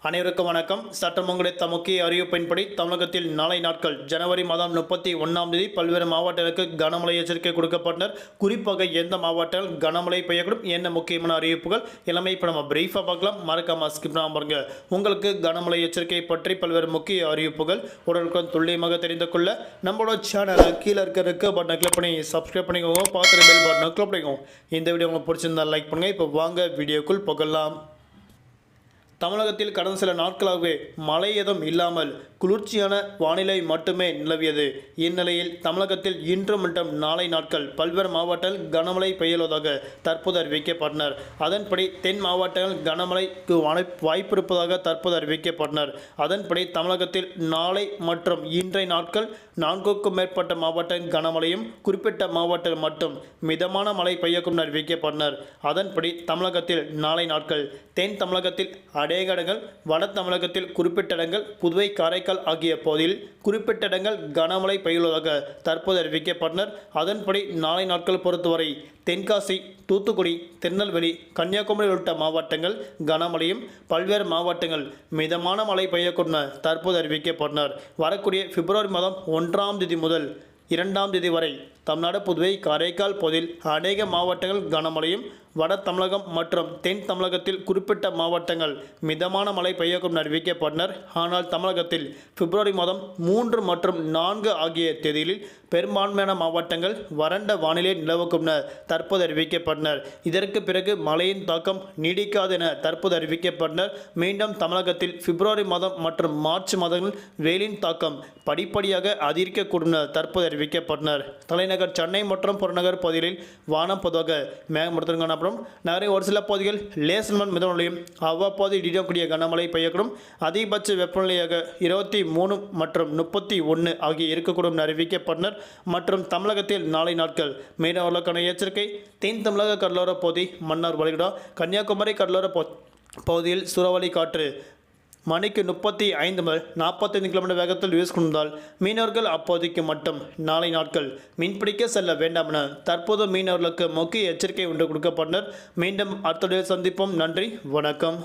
அனைவருக்கும் வணக்கம். சட்டம் கிடைத்த முக்கிய அறிவிப்பின்படி தமிழகத்தில் நாளை நாட்கள் ஜனவரி மாதம் 31ஆம் தேதி பல்வேறு மாவட்டங்களுக்கு கனமழை எச்சரிக்கை கொடுக்கப்பட்டனர். குறிப்பாக எந்த மாவட்டங்கள் கனமழை பெய்யக்கூடும், என்ன முக்கியமான அறிவிப்புகள் எல்லாமே இப்போ நம்ம பிரீஃபாக பார்க்கலாம். மறக்காம ஸ்கிப் பண்ணாம பாருங்க. உங்களுக்கு கனமழை எச்சரிக்கை பற்றி பல்வேறு முக்கிய அறிவிப்புகள் உடனுக்குடன் துல்லியமாக தெரிந்து கொள்ள நம்மளோட சேனலை கீழே இருக்க பட்டனை கிளிக் பண்ணி சப்ஸ்கிரைப் பண்ணிக்கோங்க. பார்த்துட்டு பெல் பட்டனை கிளிக் பண்ணிக்கோங்க. இந்த வீடியோ உங்களுக்கு பிடிச்சிருந்தா லைக் பண்ணுங்க. இப்போ வாங்க வீடியோக்குள் போகலாம். தமிழகத்தில் கடந்த சில நாட்களாகவே மழை எதுவும் இல்லாமல் குளிர்ச்சியான வானிலை மட்டுமே நிலவியது. இந்நிலையில் தமிழகத்தில் இன்று மற்றும் நாளை நாட்கள் பல்வேறு மாவட்டங்கள் கனமழை பெய்யுவதாக தற்போது அறிவிக்கப்பட்டனர். அதன்படி தென் மாவட்டங்கள் கனமழைக்கு வாய்ப்பு இருப்பதாக தற்போது அறிவிக்கப்பட்டனர். அதன்படி தமிழகத்தில் நாளை மற்றும் இன்றைய நாட்கள் 4க்கும் மேற்பட்ட மாவட்டங்கள் கனமழையும் குறிப்பிட்ட மாவட்டங்கள் மட்டும் மிதமான மழை பெய்யக்கும் அறிவிக்கப்பட்டனர். அதன்படி தமிழகத்தில் நாளை நாட்கள் தென் தமிழகத்தில் அநேக இடங்கள், வட தமிழகத்தில் குறிப்பிட்ட இடங்கள், புதுவை காரைக்கால் ஆகிய பகுதியில் குறிப்பிட்ட இடங்கள் கனமழை பெய்யுவதாக தற்போது அறிவிக்கப்பட்டனர். அதன்படி நாளை நாட்கள் பொறுத்தவரை தென்காசி, தூத்துக்குடி, திருநெல்வேலி, கன்னியாகுமரி உள்ளிட்ட மாவட்டங்கள் கனமழையும் பல்வேறு மாவட்டங்கள் மிதமான மழை பெய்யக்கூடும் தற்போது அறிவிக்கப்பட்டனர். வரக்கூடிய பிப்ரவரி மாதம் 1ஆம் தேதி முதல் 2ஆம் தேதி வரை தமிழ்நாடு, புதுவை, காரைக்கால் பகுதியில் அநேக மாவட்டங்கள் கனமழையும், வட தமிழகம் மற்றும் தென் தமிழகத்தில் குறிப்பிட்ட மாவட்டங்கள் மிதமான மழை பெய்யக்கும் அறிவிக்கப்பட்டனர். ஆனால் தமிழகத்தில் பிப்ரவரி மாதம் 3 மற்றும் 4 ஆகிய தேதிகளில் பெரும்பான்மையான மாவட்டங்கள் வறண்ட வானிலை நிலவுக்கும் தற்போது அறிவிக்கப்பட்டனர். இதற்கு பிறகு மழையின் தாக்கம் நீடிக்காது என தற்போது அறிவிக்கப்பட்டனர். மீண்டும் தமிழகத்தில் பிப்ரவரி மாதம் மற்றும் மார்ச் மாதங்களில் வெயிலின் தாக்கம் படிப்படியாக அதிகரிக்கக்கூடும் தற்போது அறிவிக்கப்பட்டனர். தலைநகர் சென்னை மற்றும் புறநகர் பகுதிகளில் வானம் பொதுவாக மேகமூட்டத்துடன் காணப்படும். நகரின் ஒரு சில பகுதிகள் லேசான மிதமழையும் அவ்வப்போது இடியக்கூடிய கனமழை பெய்யக்கூடும். அதிகபட்ச வெப்பநிலையாக 23 மற்றும் 31 ஆகிய இருக்கக்கூடும் அறிவிக்கப்பட்டனர். மற்றும் தமிழகத்தில் நாளை நாட்கள் மீனவர்களுக்கான எச்சரிக்கை. தென் தமிழக கடலோர பகுதி, மன்னார் வளைகுடா, கன்னியாகுமரி கடலோர பகுதியில் சூறாவளி காற்று மணிக்கு 35 முதல் 45 கிலோமீட்டர் வேகத்தில் வீசிக்கொண்டால் மீனவர்கள் அப்போதைக்கு மட்டும் நாளை நாட்கள் மீன்பிடிக்க செல்ல வேண்டாம் என தற்போது மீனவர்களுக்கு முக்கிய எச்சரிக்கை ஒன்று கொடுக்கப்பட்டனர். மீண்டும் அடுத்த சந்திப்போம். நன்றி, வணக்கம்.